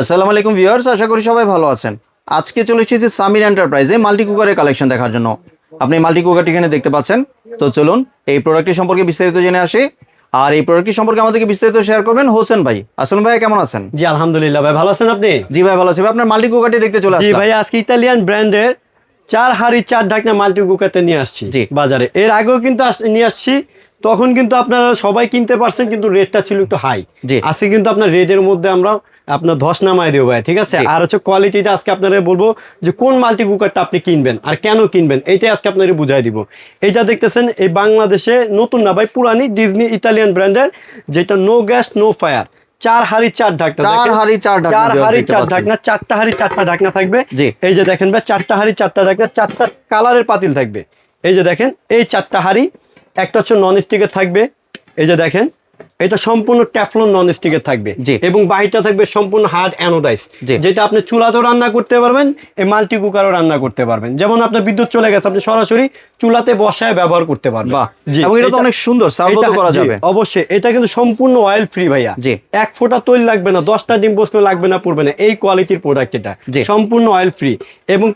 আসসালামু আলাইকুম ভিউয়ার্স, আশা করি সবাই ভালো আছেন। আজকে চলে এসেছি সামির এন্টারপ্রাইজে মাল্টি কুকারের কালেকশন দেখার জন্য। আপনি মাল্টি কুকারটি এখানে দেখতে পাচ্ছেন। তো চলুন এই প্রোডাক্টটি সম্পর্কে বিস্তারিত জেনে আসি। আর এই প্রোডাক্টটি সম্পর্কে আমাদেরকে বিস্তারিত শেয়ার করবেন হোসেন ভাই। আসসালাম ভাই, কেমন আছেন? জি আলহামদুলিল্লাহ ভাই, ভালো আছেন আপনি? জি ভাই ভালো আছি ভাই। আপনার মাল্টি কুকারটি দেখতে চলে জি আসলাম। ভাই, আজকে ইতালিয়ান ব্র্যান্ডের 4 হাঁড়ি 4 ঢাকনা মাল্টি কুকারটা নিয়ে আসছি জি। বাজারে। এর আগেও কিন্তু নিয়ে আসছি, তখন কিন্তু আপনারা সবাই কিনতে পারছেন, কিন্তু রেটটা ছিল একটু হাই। জি। আজকে কিন্তু আপনার রেটের মধ্যে আমরা আপনার ধস নামাই দেবো ভাই, ঠিক আছে? জি। আর হচ্ছে কোয়ালিটিটা আজকে আপনারা বলবো যে কোন মাল্টি কুকারটা আপনি কিনবেন আর কেন কিনবেন, এইটাই আজকে আপনারা বুঝাই দিব। এইটা দেখতেছেন, এই বাংলাদেশে নতুন না ভাই, পুরানি ডিজনি ইতালিয়ান ব্র্যান্ডের, যেটা নো গ্যাস নো ফায়ার, 4 হাঁড়ি 4 ঢাকনা। 4 হাঁড়ি 4 ঢাকনা, 4 হাঁড়ি 4 ঢাকনা, 4টা হাঁড়ি 4টা ঢাকনা থাকবে। জি। এই যে দেখেন ভাই, 4টা হাঁড়ি 4টা ঢাকনা, 4টা কালারের পাতিল থাকবে। এই যে দেখেন, এই 4টা হাঁড়ি, একটা হচ্ছে নন স্টিকের থাকবে। এই যে দেখেন, এটা সম্পূর্ণ ট্যাফলন নন স্টিকের থাকবে। জি। এবং বাহিরটা থাকবে সম্পূর্ণ হার্ড অ্যানোডাইজ, জি। যেটা আপনি চুলাতেও রান্না করতে পারবেন, এই মাল্টি কুকারও রান্না করতে পারবেন। যেমন আপনার বিদ্যুৎ চলে গেছে, আপনি সরাসরি চুলাতে বসায় ব্যবহার করতে পারবেন। বাহ, জি, এবং এটা তো অনেক সুন্দর, সার্ভও তো করা জি, যাবে। অবশ্যই। এটা কিন্তু সম্পূর্ণ অয়েল ফ্রি ভাইয়া। জি। এক ফোঁটা তৈল লাগবে না, 10টা ডিম পোস্ট লাগবে না, পড়বে না। এই কোয়ালিটির প্রোডাক্ট এটা, জি। সম্পূর্ণ অয়েল ফ্রি। এবং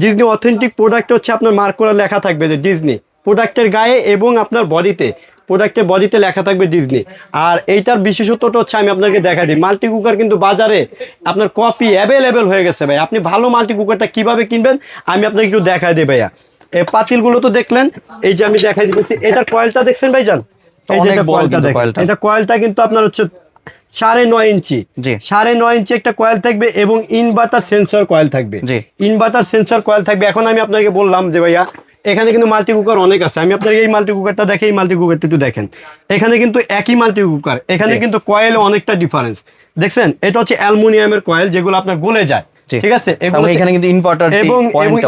ডিজনি অথেন্টিক প্রোডাক্ট হচ্ছে আপনার মার্ক করা লেখা থাকবে যে ডিজনি প্রোডাক্টের গায়ে, এবং আপনার বডিতে, প্রোডাক্টের বডিতে লেখা থাকবে ডিজনি। আর এইটার বিশেষত্বটা হচ্ছে, আমি আপনাকে দেখা দিই, মাল্টি কুকার কিন্তু বাজারে আপনার কপি অ্যাভেলেবেল হয়ে গেছে ভাই। আপনি ভালো মাল্টি কুকারটা কিভাবে কিনবেন আমি আপনাকে একটু দেখাই দিই ভাইয়া। এই পাতিলগুলো তো দেখলেন, এই যে আমি দেখাই দিচ্ছি, এটার কয়েলটা দেখছেন ভাইজান? এই যে অনেক বড় কয়েলটা কিন্তু দেখেন, কয়েলটা। এটা কয়েলটা কিন্তু আপনার হচ্ছে 9.5 ইঞ্চি। জি। 9.5 ইঞ্চি একটা কয়েল থাকবে, এবং ইনভার্টার সেন্সর কয়েল থাকবে। জি। ইনভার্টার সেন্সর কয়েল থাকবে। এখন আমি আপনাকে বললাম যে ভাইয়া, এখানে কিন্তু মাল্টি কুকার অনেক আছে। আমি আপনাকে এই মাল্টি কুকারটা দেখে, এই মাল্টি কুকারটা একটু দেখেন। এখানে কিন্তু একই মাল্টি কুকার, এখানে জি। কিন্তু কয়েল অনেকটা ডিফারেন্স দেখছেন। এটা হচ্ছে অ্যালুমিনিয়ামের কয়েল, যেগুলো আপনার গলে যায়, জি। ঠিক আছে? এবং এখানে কিন্তু ইনভার্টার এবং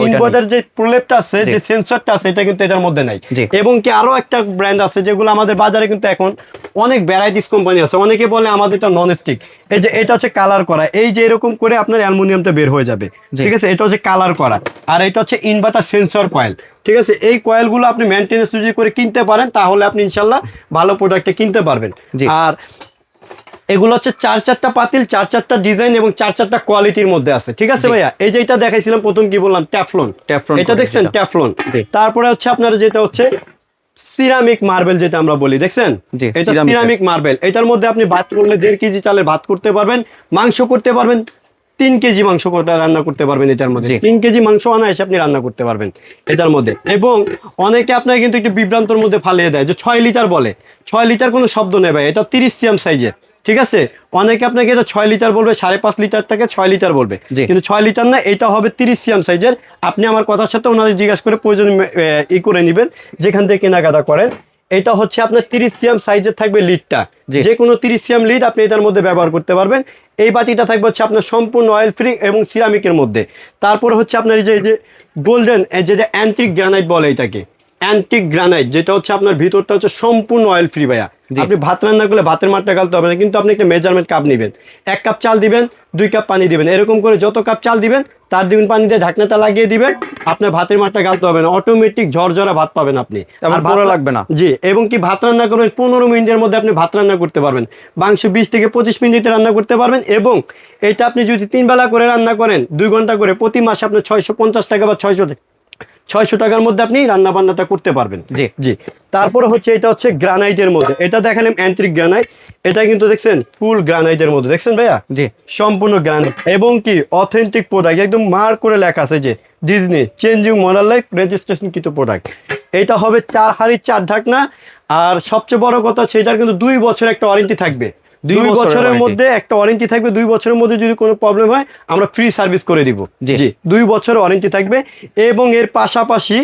ইনভার্টার যে প্রলেপটা আছে, যে সেন্সরটা আছে, এটা কিন্তু এটার মধ্যে নাই। জি। এবং কি আরো একটা ব্র্যান্ড আছে, যেগুলো আমাদের বাজারে কিন্তু এখন অনেক ভ্যারাইটিস কোম্পানি আছে। অনেকে বলে আমাদেরটা নন স্টিক। এই যে এটা হচ্ছে কালার করা, এই যে এরকম করে আপনার অ্যালুমিনিয়ামটা বের হয়ে যাবে, জি। ঠিক আছে? এটা হচ্ছে কালার করা। আর এটা হচ্ছে ইনভার্টার সেন্সর কয়েল, ঠিক আছে? এই কয়েলগুলো আপনি মেনটেনেন্স যদি করে কিনতে পারেন, তাহলে আপনি ইনশাল্লাহ ভালো প্রোডাক্টে কিনতে পারবেন। জি। আর এগুলো হচ্ছে 4-4টা পাতিল, 4-4টা ডিজাইন, এবং 4-4টা কোয়ালিটির মধ্যে আছে, ঠিক আছে ভাইয়া? এই যে এটা দেখাইছিলাম প্রথম, কি বললাম, ট্যাফলন। ট্যাফলন এটা দেখছেন, ট্যাফলন। জি। তারপরে হচ্ছে আপনার যেটা হচ্ছে সিরামিক মার্বেল, যেটা আমরা বলি, দেখছেন? জি, এটা সিরামিক। Ceramic marble. এটার মধ্যে আপনি ভাত করলে 1.5 কেজি চালের ভাত করতে পারবেন, মাংস করতে পারবেন 3 কেজি মাংস রান্না করতে পারবেন এটার মধ্যে। জি। 3 কেজি মাংস এসে আপনি রান্না করতে পারবেন এটার মধ্যে। এবং অনেকে আপনার কিন্তু একটু বিভ্রান্তর মধ্যে ফালিয়ে দেয় যে 6 লিটার বলে। 6 লিটার কোনো শব্দ নেই ভাই, এটা 30 সিএম সাইজের, ঠিক আছে? অনেকে আপনাকে এটা 6 লিটার বলবে, 5.5 লিটার থেকে 6 লিটার বলবে, জি। কিন্তু 6 লিটার না, এটা হবে 30 সিএম সাইজের। আপনি আমার কথার সাথে ওনাদের জিজ্ঞাসা করে প্রয়োজন করে নেবেন, যেখান থেকে কেনাকাটা করেন। এটা হচ্ছে আপনার 30 সিএম সাইজের থাকবে লিডটা, জি। যে কোনো 30 সিএম লিড আপনি এটার মধ্যে ব্যবহার করতে পারবেন। এই বাটিটা থাকবে হচ্ছে আপনার সম্পূর্ণ অয়েল ফ্রি এবং সিরামিকের মধ্যে। তারপর হচ্ছে আপনার এই যে গোল্ডেন, যেটা অ্যান্টিক গ্রানাইট বলে এটাকে, অ্যান্টিক গ্রানাইট, যেটা হচ্ছে আপনার ভিতরটা হচ্ছে সম্পূর্ণ অয়েল ফ্রি ভাইয়া। জি। আপনি ভাত রান্না করলে ভাতের মাঠটা গালতে হবে না, কিন্তু আপনি একটা মেজারমেন্ট কাপ নেবেন, 1 কাপ চাল দিবেন, 2 কাপ পানি দিবেন, এরকম করে যত কাপ চাল দিবেন তার দ্বিগুণ পানি দিয়ে ঢাকনাটা লাগিয়ে দিবেন। আপনার ভাতের মাঠটা গালতে হবে না, অটোমেটিক ঝরঝরা ভাত পাবেন আপনি। আর ভালো লাগবে না। জি। এবং কি ভাত রান্না করবেন 15 মিনিটের মধ্যে আপনি ভাত রান্না করতে পারবেন। মাংস 20 থেকে 25 মিনিটে রান্না করতে পারবেন। এবং এটা আপনি যদি 3 বেলা করে রান্না করেন, 2 ঘন্টা করে, প্রতি মাসে আপনার 650 টাকা বা 600 টাকার মধ্যে আপনি রান্না বান্নাটা করতে পারবেন। জি। জি। তারপরে হচ্ছে এটা হচ্ছে গ্রানাইটের মধ্যে, এটা দেখালাম অ্যান্টিক গ্রানাইট। এটা কিন্তু দেখছেন ফুল গ্রানাইটের মধ্যে, দেখছেন ভাইয়া? জি। সম্পূর্ণ গ্রানাইট, এবং কি অথেন্টিক প্রোডাক্ট, একদম মার্ক করে লেখা আছে যে Disney changing model life registration কৃত প্রোডাক্ট। এটা হবে 4 হাঁড়ি 4 ঢাকনা। আর সবচেয়ে বড় কথা হচ্ছে, এটার কিন্তু 2 বছর একটা ওয়ারেন্টি থাকবে। 2 বছরের মধ্যে একটা ওয়ারেন্টি থাকবে। 2 বছরের মধ্যে যদি কোনো প্রবলেম হয়, আমরা ফ্রি সার্ভিস করে দিব। জি। জি। 2 বছর ওয়ারেন্টি থাকবে। এবং এর পাশাপাশি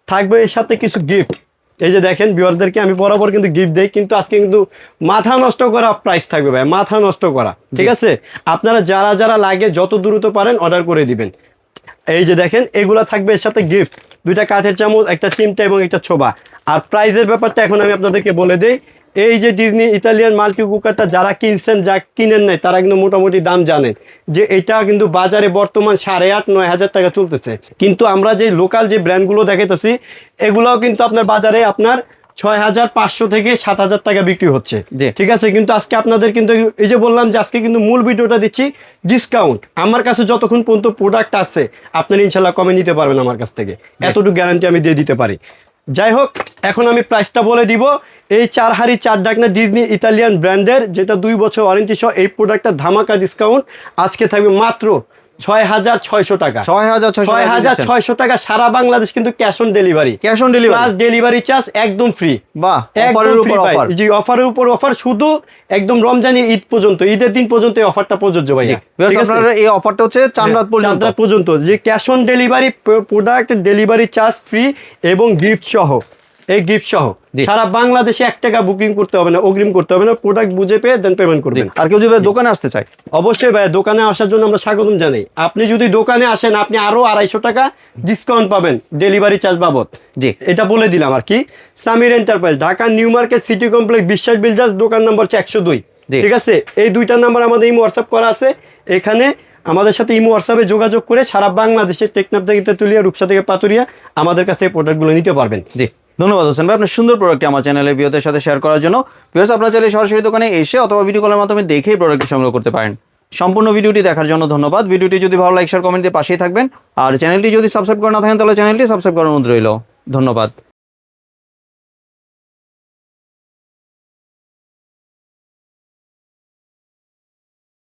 থাকবে এর সাথে কিছু গিফট। এই যে দেখেন, ভিউয়ারদেরকে আমি বরাবর কিন্তু গিফট দেই, কিন্তু আজকে কিন্তু মাথা নষ্ট করা প্রাইস থাকবে ভাই, মাথা নষ্ট করা, ঠিক আছে? আপনারা যারা যারা লাগে যত দ্রুত পারেন অর্ডার করে দিবেন। এই যে দেখেন, এগুলা থাকবে এর সাথে গিফট, 2টা কাঠের চামচ, একটা চিমটা এবং একটা ছোবা। আর প্রাইসের ব্যাপারটা এখন আমি আপনাদেরকে বলে দিই। এই যে ডিজনি ইতালিয়ান মাল্টি কুকারটা যারা কিনছেন, যা কিনেন নাই, তারা কিন্তু মোটামুটি দাম জানেন যে এটা কিন্তু বাজারে বর্তমান 8,500-9 হাজার টাকা চলতেছে। কিন্তু আমরা যে লোকাল যে ব্র্যান্ডগুলো দেখাইতেছি, এগুলাও কিন্তু আপনার বাজারে আপনার 6,500 থেকে 7,000 টাকা বিক্রি হচ্ছে। জি। ঠিক আছে, কিন্তু আজকে আপনাদের কিন্তু এই যে বললাম যে আজকে কিন্তু মূল ভিডিওটা দিচ্ছি ডিসকাউন্ট। আমার কাছে যতক্ষণ পর্যন্ত প্রোডাক্ট আছে আপনারা ইনশাল্লাহ কমে নিতে পারবেন আমার কাছ থেকে, এতটুকু গ্যারান্টি আমি দিয়ে দিতে পারি। যাই হোক, এখন আমি প্রাইসটা বলে দিব। এই 4 হাঁড়ি 4 ঢাকনা ডিজনি ইতালিয়ান ব্র্যান্ডের, যেটা 2 বছর ওয়ারেন্টি সহ, এই প্রোডাক্টটা ধামাকা ডিসকাউন্ট আজকে থাকবে মাত্র 6,600 টাকা। 6,600 টাকা সারা বাংলাদেশ, কিন্তু cash on delivery. Cash on delivery plus delivery charge একদম ফ্রি। বাহ, অফারের উপর অফার। জি, অফারের উপর অফার, শুধু একদম রমজানের ঈদ পর্যন্ত, ঈদের দিন পর্যন্ত এই অফারটা প্রযোজ্য ভাইয়া। ঠিক আছে, আপনারা এই অফারটা হচ্ছে চাঁদ রাত পর্যন্ত। চাঁদ রাত পর্যন্ত, যে cash on delivery, product delivery charge free এবং গিফট সহ। এই গিফট সহ সারা বাংলাদেশে 1 টাকা বুকিং করতে হবে না, অগ্রিম করতে হবে না, প্রোডাক্ট বুঝে পেয়ে দেন পেমেন্ট করবেন। আর কেউ যদি দোকানে আসতে চায়, অবশ্যই ভাই দোকানে আসার জন্য আমরা স্বাগতম জানাই। আপনি যদি দোকানে আসেন, আপনি আরো 250 টাকা ডিসকাউন্ট পাবেন ডেলিভারি চার্জ বাবদ। জি, এটা বলে দিলাম আর কি। Samir enterprise, Dhaka new market city complex, বিশ্বাস বিল্ডার্স, দোকান নম্বর 102। জি। ঠিক আছে, এই 2টা নাম্বার আমাদের ইমো হোয়াটসঅ্যাপ করা আছে। এখানে আমাদের সাথে ইমো হোয়াটসঅ্যাপে যোগাযোগ করে সারা বাংলাদেশের টেকনাফ থেকে তেতুলিয়া, রূপসা থেকে পাতুরিয়া আমাদের কাছ থেকে প্রোডাক্টগুলো নিতে পারবেন। জি, ধন্যবাদ হোসেন ভাই আপনার সুন্দর প্রোডাক্টটি আমার চ্যানেলের ভিউয়ারদের সাথে শেয়ার করার জন্য। ভিউয়ার্স, আপনারা চাইলে সরাসরি দোকানে এসে অথবা ভিডিও কলের মাধ্যমে দেখেই প্রোডাক্টটি সংগ্রহ করতে পারেন। সম্পূর্ণ ভিডিওটি দেখার জন্য ধন্যবাদ। ভিডিওটি যদি ভালো লাইক শেয়ার কমেন্ট দিয়ে পাশেই থাকবেন, আর চ্যানেলটি যদি সাবস্ক্রাইব করে না থাকেন তাহলে চ্যানেলটি সাবস্ক্রাইব করার অনুরোধ রইল। ধন্যবাদ।